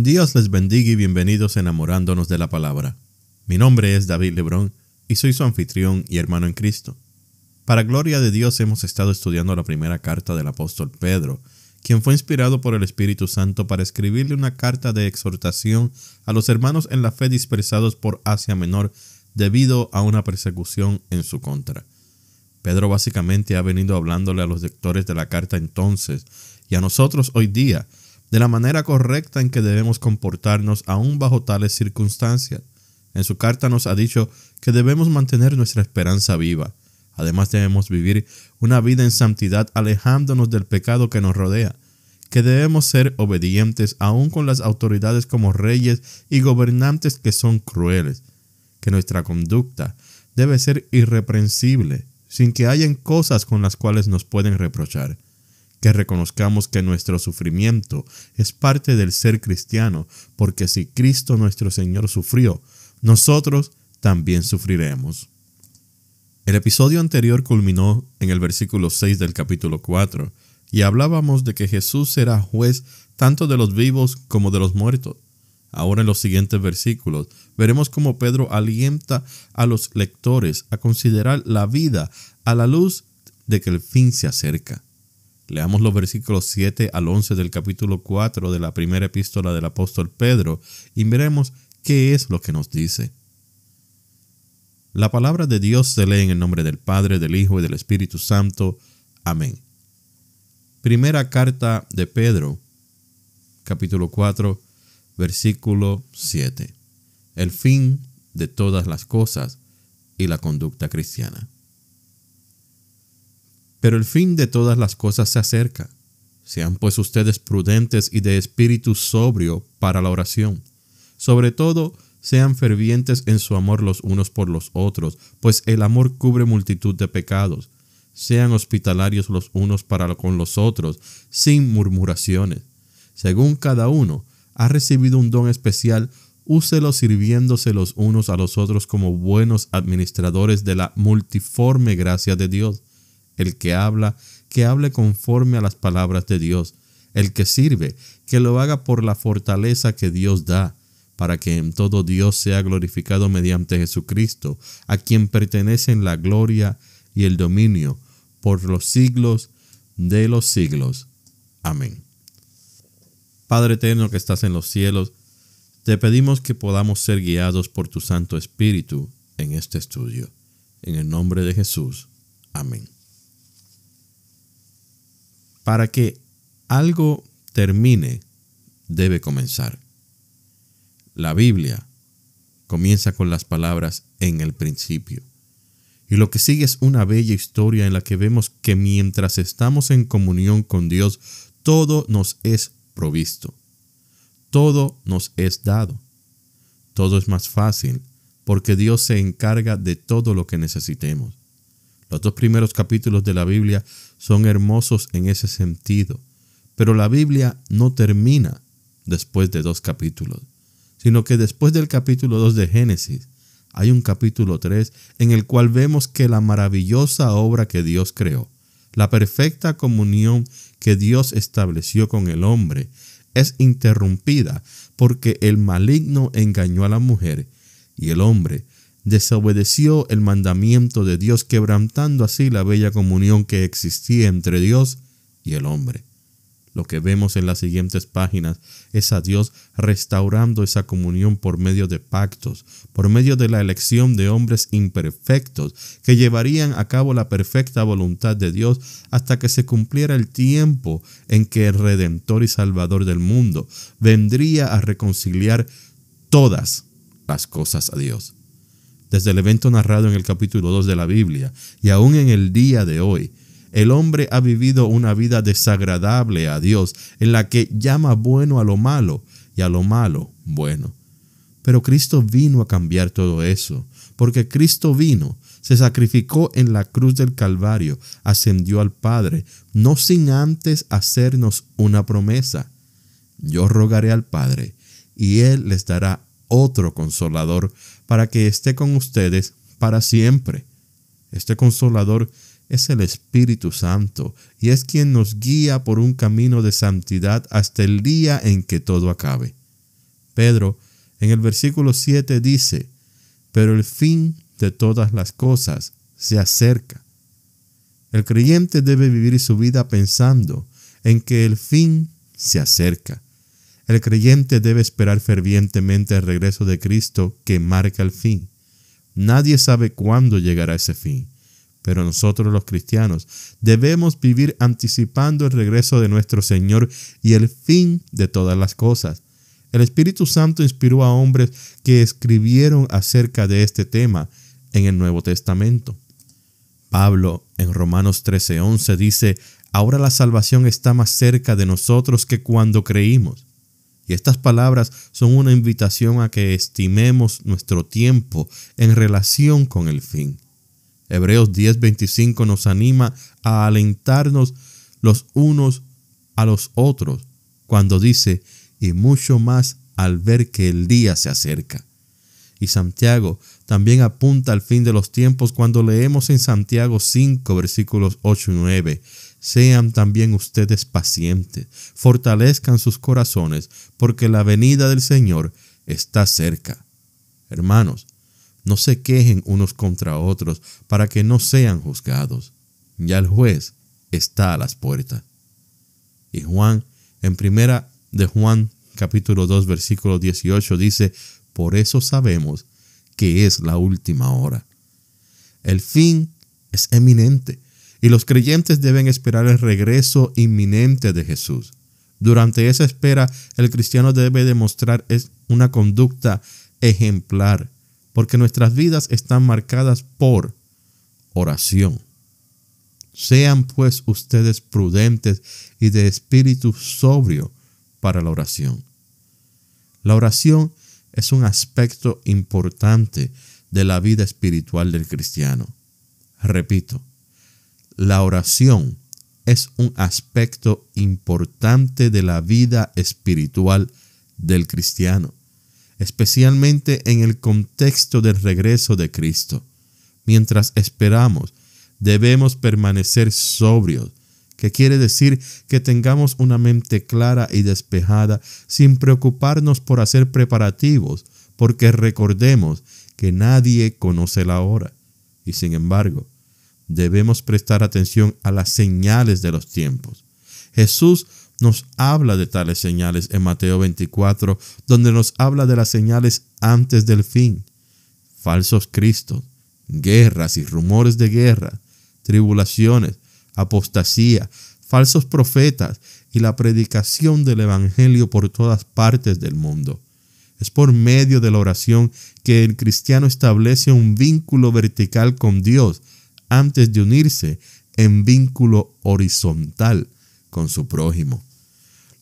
Dios les bendiga y bienvenidos enamorándonos de la palabra. Mi nombre es David Lebrón y soy su anfitrión y hermano en Cristo. Para gloria de Dios hemos estado estudiando la primera carta del apóstol Pedro, quien fue inspirado por el Espíritu Santo para escribirle una carta de exhortación a los hermanos en la fe dispersados por Asia Menor debido a una persecución en su contra. Pedro básicamente ha venido hablándole a los lectores de la carta entonces y a nosotros hoy día de la manera correcta en que debemos comportarnos aún bajo tales circunstancias. En su carta nos ha dicho que debemos mantener nuestra esperanza viva. Además debemos vivir una vida en santidad alejándonos del pecado que nos rodea, que debemos ser obedientes aún con las autoridades como reyes y gobernantes que son crueles, que nuestra conducta debe ser irreprensible, sin que hayan cosas con las cuales nos pueden reprochar, que reconozcamos que nuestro sufrimiento es parte del ser cristiano, porque si Cristo nuestro Señor sufrió, nosotros también sufriremos. El episodio anterior culminó en el versículo 6 del capítulo 4, y hablábamos de que Jesús será juez tanto de los vivos como de los muertos. Ahora en los siguientes versículos veremos cómo Pedro alienta a los lectores a considerar la vida a la luz de que el fin se acerca. Leamos los versículos 7 al 11 del capítulo 4 de la primera epístola del apóstol Pedro y veremos qué es lo que nos dice. La palabra de Dios se lee en el nombre del Padre, del Hijo y del Espíritu Santo. Amén. Primera carta de Pedro, capítulo 4, versículo 7. El fin de todas las cosas y la conducta cristiana. Pero el fin de todas las cosas se acerca. Sean pues ustedes prudentes y de espíritu sobrio para la oración. Sobre todo, sean fervientes en su amor los unos por los otros, pues el amor cubre multitud de pecados. Sean hospitalarios los unos para con los otros, sin murmuraciones. Según cada uno ha recibido un don especial, úselo sirviéndose los unos a los otros como buenos administradores de la multiforme gracia de Dios. El que habla, que hable conforme a las palabras de Dios. El que sirve, que lo haga por la fortaleza que Dios da, para que en todo Dios sea glorificado mediante Jesucristo, a quien pertenecen la gloria y el dominio por los siglos de los siglos. Amén. Padre eterno que estás en los cielos, te pedimos que podamos ser guiados por tu Santo Espíritu en este estudio. En el nombre de Jesús. Amén. Para que algo termine, debe comenzar. La Biblia comienza con las palabras en el principio. Y lo que sigue es una bella historia en la que vemos que mientras estamos en comunión con Dios, todo nos es provisto. Todo nos es dado. Todo es más fácil porque Dios se encarga de todo lo que necesitemos. Los dos primeros capítulos de la Biblia son hermosos en ese sentido, pero la Biblia no termina después de 2 capítulos, sino que después del capítulo 2 de Génesis hay un capítulo 3 en el cual vemos que la maravillosa obra que Dios creó, la perfecta comunión que Dios estableció con el hombre, es interrumpida porque el maligno engañó a la mujer y el hombre desobedeció el mandamiento de Dios, quebrantando así la bella comunión que existía entre Dios y el hombre. Lo que vemos en las siguientes páginas es a Dios restaurando esa comunión por medio de pactos, por medio de la elección de hombres imperfectos que llevarían a cabo la perfecta voluntad de Dios hasta que se cumpliera el tiempo en que el Redentor y Salvador del mundo vendría a reconciliar todas las cosas a Dios. Desde el evento narrado en el capítulo 2 de la Biblia y aún en el día de hoy, el hombre ha vivido una vida desagradable a Dios, en la que llama bueno a lo malo y a lo malo bueno. Pero Cristo vino a cambiar todo eso, porque Cristo vino, se sacrificó en la cruz del Calvario, ascendió al Padre, no sin antes hacernos una promesa. Yo rogaré al Padre, y Él les dará otro consolador para que esté con ustedes para siempre. Este consolador es el Espíritu Santo y es quien nos guía por un camino de santidad hasta el día en que todo acabe. Pedro, en el versículo 7 dice: pero el fin de todas las cosas se acerca. El creyente debe vivir su vida pensando en que el fin se acerca. El creyente debe esperar fervientemente el regreso de Cristo que marca el fin. Nadie sabe cuándo llegará ese fin, pero nosotros los cristianos debemos vivir anticipando el regreso de nuestro Señor y el fin de todas las cosas. El Espíritu Santo inspiró a hombres que escribieron acerca de este tema en el Nuevo Testamento. Pablo, en Romanos 13:11, dice: ahora la salvación está más cerca de nosotros que cuando creímos. Y estas palabras son una invitación a que estimemos nuestro tiempo en relación con el fin. Hebreos 10:25 nos anima a alentarnos los unos a los otros cuando dice: y mucho más al ver que el día se acerca. Y Santiago también apunta al fin de los tiempos cuando leemos en Santiago 5, versículos 8 y 9: sean también ustedes pacientes, fortalezcan sus corazones, porque la venida del Señor está cerca. Hermanos, no se quejen unos contra otros para que no sean juzgados. Ya el juez está a las puertas. Y Juan, en primera de Juan, capítulo 2, versículo 18, dice: por eso sabemos que es la última hora. El fin es eminente y los creyentes deben esperar el regreso inminente de Jesús. Durante esa espera, el cristiano debe demostrar una conducta ejemplar, porque nuestras vidas están marcadas por oración. Sean pues ustedes prudentes y de espíritu sobrio para la oración. La oración es un aspecto importante de la vida espiritual del cristiano. Repito, la oración es un aspecto importante de la vida espiritual del cristiano, especialmente en el contexto del regreso de Cristo. Mientras esperamos, debemos permanecer sobrios, que quiere decir que tengamos una mente clara y despejada sin preocuparnos por hacer preparativos, porque recordemos que nadie conoce la hora. Y sin embargo, debemos prestar atención a las señales de los tiempos. Jesús nos habla de tales señales en Mateo 24, donde nos habla de las señales antes del fin: falsos cristos, guerras y rumores de guerra, tribulaciones, apostasía, falsos profetas y la predicación del evangelio por todas partes del mundo. Es por medio de la oración que el cristiano establece un vínculo vertical con Dios antes de unirse en vínculo horizontal con su prójimo.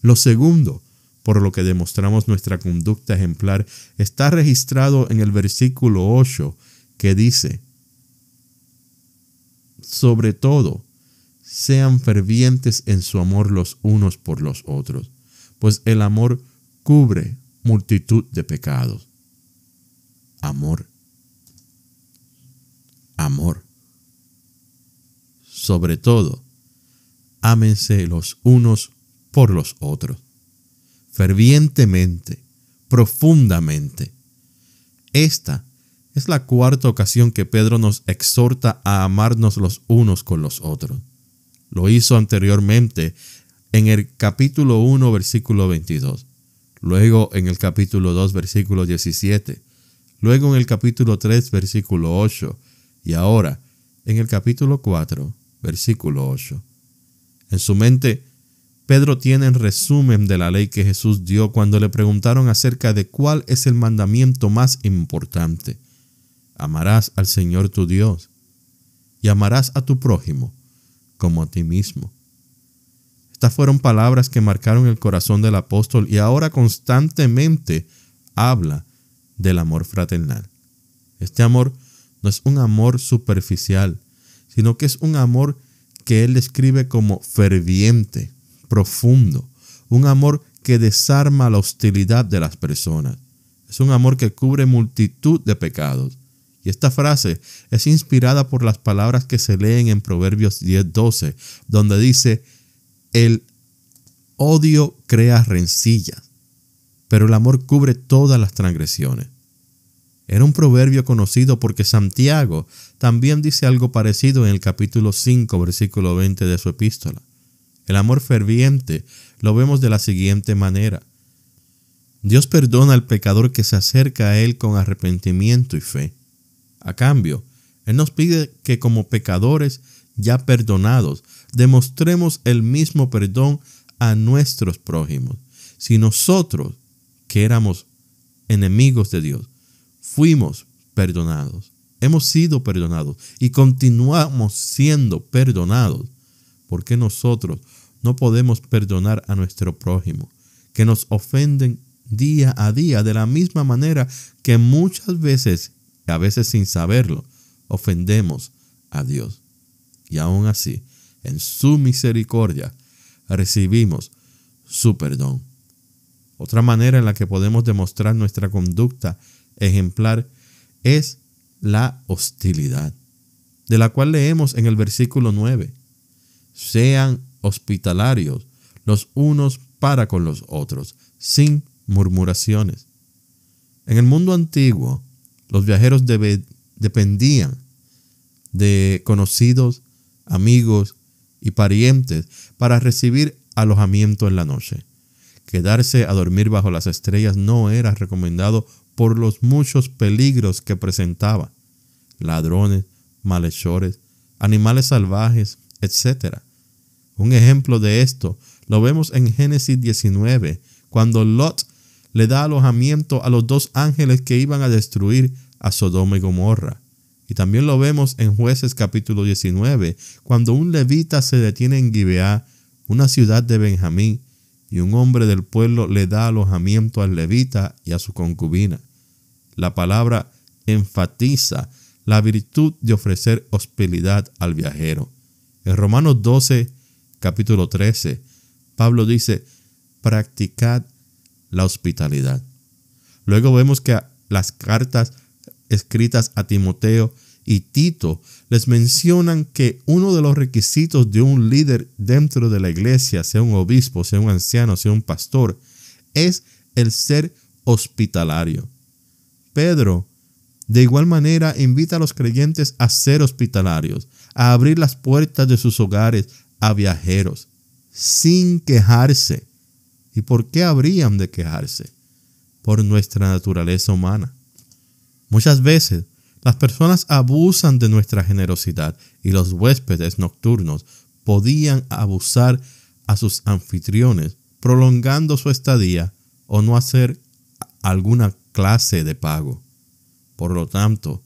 Lo segundo, por lo que demostramos nuestra conducta ejemplar, está registrado en el versículo 8, que dice: sobre todo, sean fervientes en su amor los unos por los otros, pues el amor cubre multitud de pecados. Amor. Amor. Sobre todo, ámense los unos por los otros, fervientemente, profundamente. Esta es la cuarta ocasión que Pedro nos exhorta a amarnos los unos con los otros. Lo hizo anteriormente en el capítulo 1, versículo 22. Luego en el capítulo 2, versículo 17. Luego en el capítulo 3, versículo 8. Y ahora en el capítulo 4, versículo 8. En su mente, Pedro tiene el resumen de la ley que Jesús dio cuando le preguntaron acerca de cuál es el mandamiento más importante. Amarás al Señor tu Dios y amarás a tu prójimo como a ti mismo. Estas fueron palabras que marcaron el corazón del apóstol y ahora constantemente habla del amor fraternal. Este amor no es un amor superficial, sino que es un amor que él describe como ferviente, profundo, un amor que desarma la hostilidad de las personas. Es un amor que cubre multitud de pecados. Y esta frase es inspirada por las palabras que se leen en Proverbios 10:12, donde dice: el odio crea rencillas, pero el amor cubre todas las transgresiones. Era un proverbio conocido porque Santiago también dice algo parecido en el capítulo 5, versículo 20 de su epístola. El amor ferviente lo vemos de la siguiente manera. Dios perdona al pecador que se acerca a Él con arrepentimiento y fe. A cambio, Él nos pide que como pecadores ya perdonados, demostremos el mismo perdón a nuestros prójimos. Si nosotros, que éramos enemigos de Dios, fuimos perdonados, hemos sido perdonados y continuamos siendo perdonados, ¿por qué nosotros no podemos perdonar a nuestro prójimo, que nos ofenden día a día de la misma manera que muchas veces, a veces sin saberlo, ofendemos a Dios? Y aún así, en su misericordia, recibimos su perdón. Otra manera en la que podemos demostrar nuestra conducta ejemplar es la hostilidad, de la cual leemos en el versículo 9. Sean hospitalarios los unos para con los otros, sin murmuraciones. En el mundo antiguo, los viajeros dependían de conocidos, amigos y parientes para recibir alojamiento en la noche. Quedarse a dormir bajo las estrellas no era recomendado por los muchos peligros que presentaba: ladrones, malhechores, animales salvajes, etc. Un ejemplo de esto lo vemos en Génesis 19, cuando Lot le da alojamiento a los 2 ángeles que iban a destruir a Sodoma y Gomorra. Y también lo vemos en Jueces capítulo 19, cuando un levita se detiene en Gibeá, una ciudad de Benjamín, y un hombre del pueblo le da alojamiento al levita y a su concubina. La palabra enfatiza la virtud de ofrecer hospitalidad al viajero. En Romanos 12, capítulo 13, Pablo dice: practicad la hospitalidad. Luego vemos que las cartas escritas a Timoteo y Tito les mencionan que uno de los requisitos de un líder dentro de la iglesia, sea un obispo, sea un anciano, sea un pastor, es el ser hospitalario. Pedro, de igual manera, invita a los creyentes a ser hospitalarios, a abrir las puertas de sus hogares a viajeros, sin quejarse. ¿Y por qué habrían de quejarse? Por nuestra naturaleza humana. Muchas veces las personas abusan de nuestra generosidad y los huéspedes nocturnos podían abusar a sus anfitriones, prolongando su estadía o no hacer alguna clase de pago. Por lo tanto,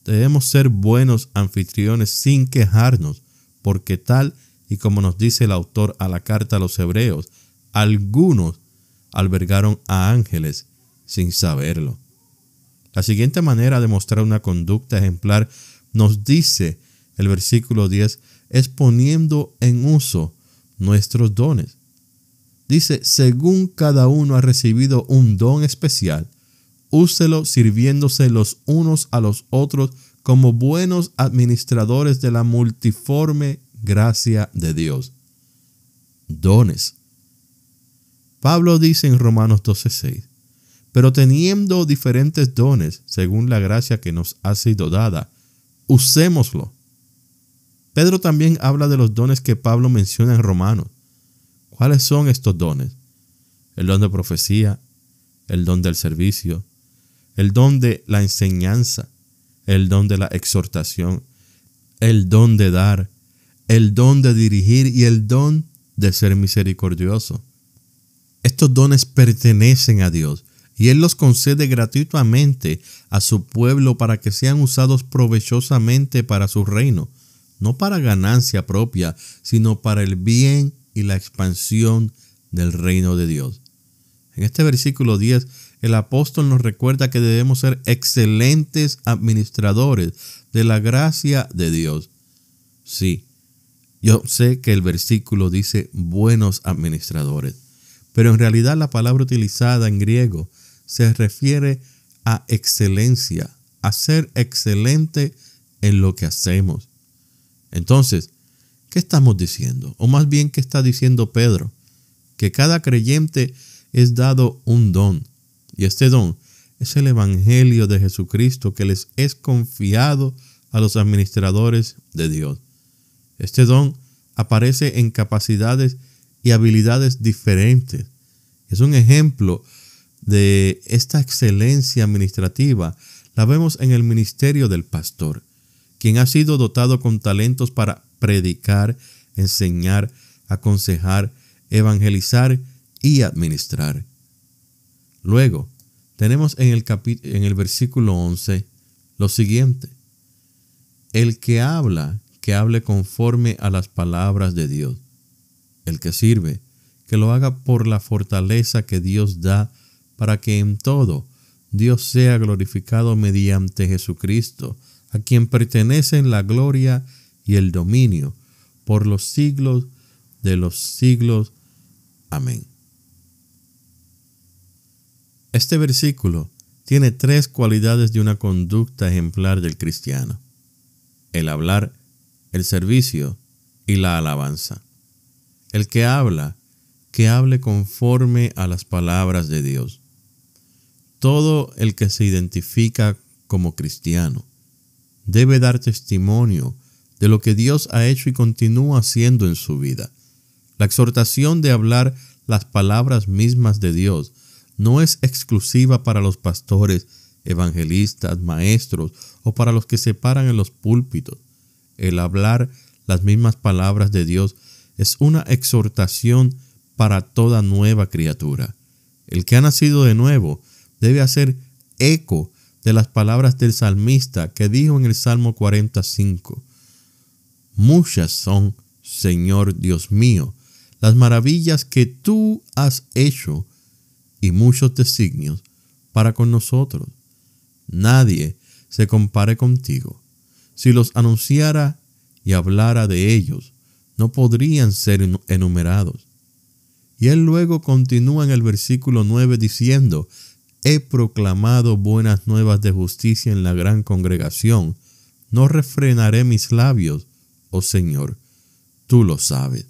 debemos ser buenos anfitriones sin quejarnos, porque tal y como nos dice el autor a la carta a los Hebreos, algunos albergaron a ángeles sin saberlo. La siguiente manera de mostrar una conducta ejemplar nos dice el versículo 10, es poniendo en uso nuestros dones. Dice: según cada uno ha recibido un don especial, úselo sirviéndose los unos a los otros como buenos administradores de la multiforme gracia de Dios. Dones. Pablo dice en Romanos 12:6, pero teniendo diferentes dones según la gracia que nos ha sido dada, usémoslo. Pedro también habla de los dones que Pablo menciona en Romanos. ¿Cuáles son estos dones? El don de profecía, el don del servicio, el don de la enseñanza, el don de la exhortación, el don de dar, el don de dirigir y el don de ser misericordioso. Estos dones pertenecen a Dios y Él los concede gratuitamente a su pueblo para que sean usados provechosamente para su reino, no para ganancia propia, sino para el bien y la expansión del reino de Dios. En este versículo 10, el apóstol nos recuerda que debemos ser excelentes administradores de la gracia de Dios. Sí, yo sé que el versículo dice buenos administradores, pero en realidad la palabra utilizada en griego se refiere a excelencia, a ser excelente en lo que hacemos. Entonces, ¿qué estamos diciendo? O más bien, ¿qué está diciendo Pedro? Que cada creyente es dado un don, y este don es el Evangelio de Jesucristo que les es confiado a los administradores de Dios. Este don aparece en capacidades y habilidades diferentes. Es un ejemplo de esta excelencia administrativa. La vemos en el ministerio del pastor, quien ha sido dotado con talentos para predicar, enseñar, aconsejar, evangelizar y administrar. Luego, tenemos en el versículo 11 lo siguiente: el que hable conforme a las palabras de Dios. El que sirve, que lo haga por la fortaleza que Dios da, para que en todo Dios sea glorificado mediante Jesucristo, a quien pertenecen la gloria y el dominio por los siglos de los siglos. Amén. Este versículo tiene 3 cualidades de una conducta ejemplar del cristiano: el hablar, el servicio y la alabanza. El que habla, que hable conforme a las palabras de Dios. Todo el que se identifica como cristiano debe dar testimonio de lo que Dios ha hecho y continúa haciendo en su vida. La exhortación de hablar las palabras mismas de Dios no es exclusiva para los pastores, evangelistas, maestros o para los que se paran en los púlpitos. El hablar las mismas palabras de Dios es una exhortación para toda nueva criatura. El que ha nacido de nuevo debe hacer eco de las palabras del salmista, que dijo en el Salmo 45: muchas son, Señor Dios mío, las maravillas que tú has hecho, y muchos designios para con nosotros. Nadie se compare contigo. Si los anunciara y hablara de ellos, no podrían ser enumerados. Y él luego continúa en el versículo 9 diciendo: he proclamado buenas nuevas de justicia en la gran congregación. No refrenaré mis labios, oh Señor, tú lo sabes.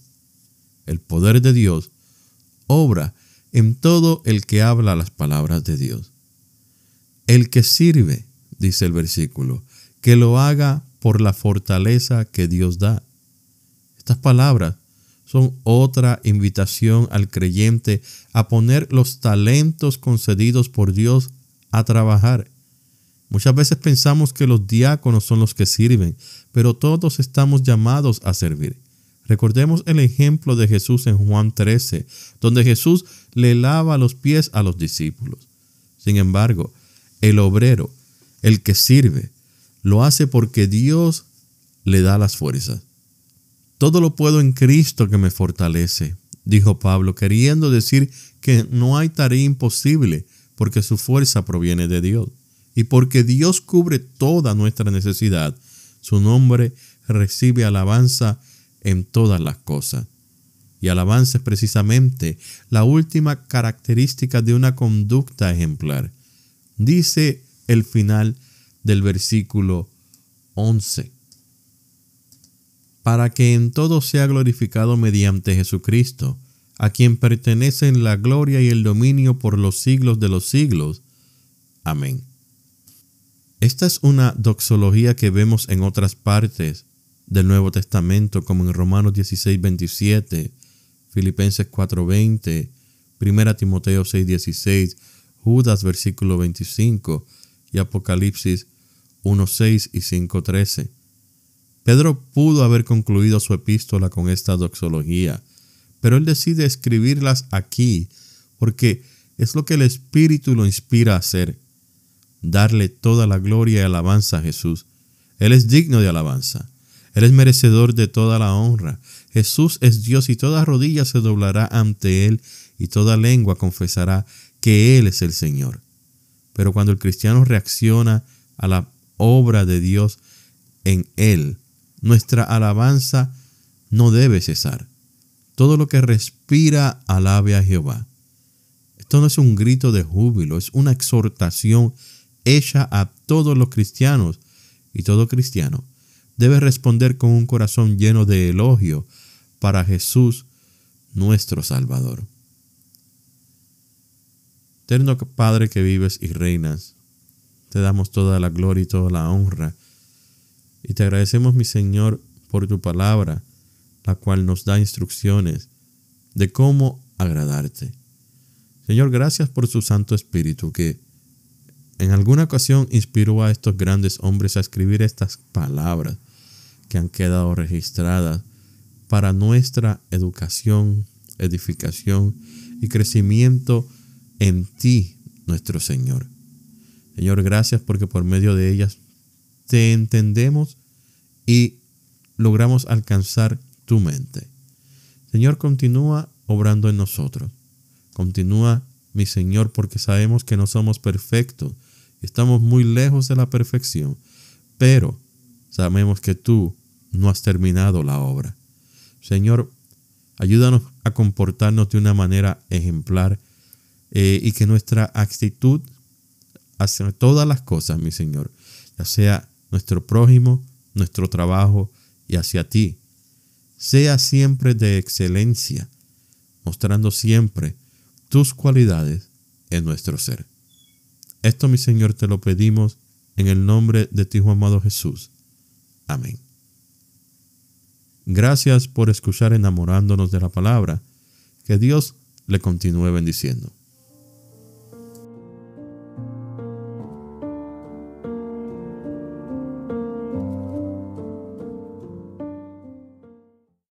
El poder de Dios obra en todo el que habla las palabras de Dios. El que sirve, dice el versículo, que lo haga por la fortaleza que Dios da. Estas palabras son otra invitación al creyente a poner los talentos concedidos por Dios a trabajar. Muchas veces pensamos que los diáconos son los que sirven, pero todos estamos llamados a servir. Recordemos el ejemplo de Jesús en Juan 13, donde Jesús le lava los pies a los discípulos. Sin embargo, el obrero, el que sirve, lo hace porque Dios le da las fuerzas. Todo lo puedo en Cristo que me fortalece, dijo Pablo, queriendo decir que no hay tarea imposible, porque su fuerza proviene de Dios. Y porque Dios cubre toda nuestra necesidad, su nombre recibe alabanza en todas las cosas. Y alabanza es precisamente la última característica de una conducta ejemplar. Dice el final del versículo 11: para que en todo sea glorificado mediante Jesucristo, a quien pertenecen la gloria y el dominio por los siglos de los siglos. Amén. Esta es una doxología que vemos en otras partes del Nuevo Testamento, como en Romanos 16:27, Filipenses 4:20, 1 Timoteo 6:16, Judas versículo 25 y Apocalipsis 1:6 y 5:13. Pedro pudo haber concluido su epístola con esta doxología, pero él decide escribirlas aquí porque es lo que el Espíritu lo inspira a hacer: darle toda la gloria y alabanza a Jesús. Él es digno de alabanza. Él es merecedor de toda la honra. Jesús es Dios y toda rodilla se doblará ante Él y toda lengua confesará que Él es el Señor. Pero cuando el cristiano reacciona a la obra de Dios en Él, nuestra alabanza no debe cesar. Todo lo que respira alabe a Jehová. Esto no es un grito de júbilo, es una exhortación hecha a todos los cristianos, y todo cristiano debe responder con un corazón lleno de elogio para Jesús, nuestro Salvador. Eterno Padre que vives y reinas, te damos toda la gloria y toda la honra. Y te agradecemos, mi Señor, por tu palabra, la cual nos da instrucciones de cómo agradarte. Señor, gracias por tu Santo Espíritu que en alguna ocasión inspiró a estos grandes hombres a escribir estas palabras que han quedado registradas para nuestra educación, edificación y crecimiento en ti, nuestro Señor. Señor, gracias porque por medio de ellas te entendemos y logramos alcanzar tu mente. Señor, continúa obrando en nosotros. Continúa, mi Señor, porque sabemos que no somos perfectos. Estamos muy lejos de la perfección, pero sabemos que tú no has terminado la obra. Señor, ayúdanos a comportarnos de una manera ejemplar y que nuestra actitud hacia todas las cosas, mi Señor, ya sea nuestro prójimo, nuestro trabajo y hacia ti, sea siempre de excelencia, mostrando siempre tus cualidades en nuestro ser. Esto, mi Señor, te lo pedimos en el nombre de tu Hijo amado Jesús. Amén. Gracias por escuchar Enamorándonos de la Palabra. Que Dios le continúe bendiciendo.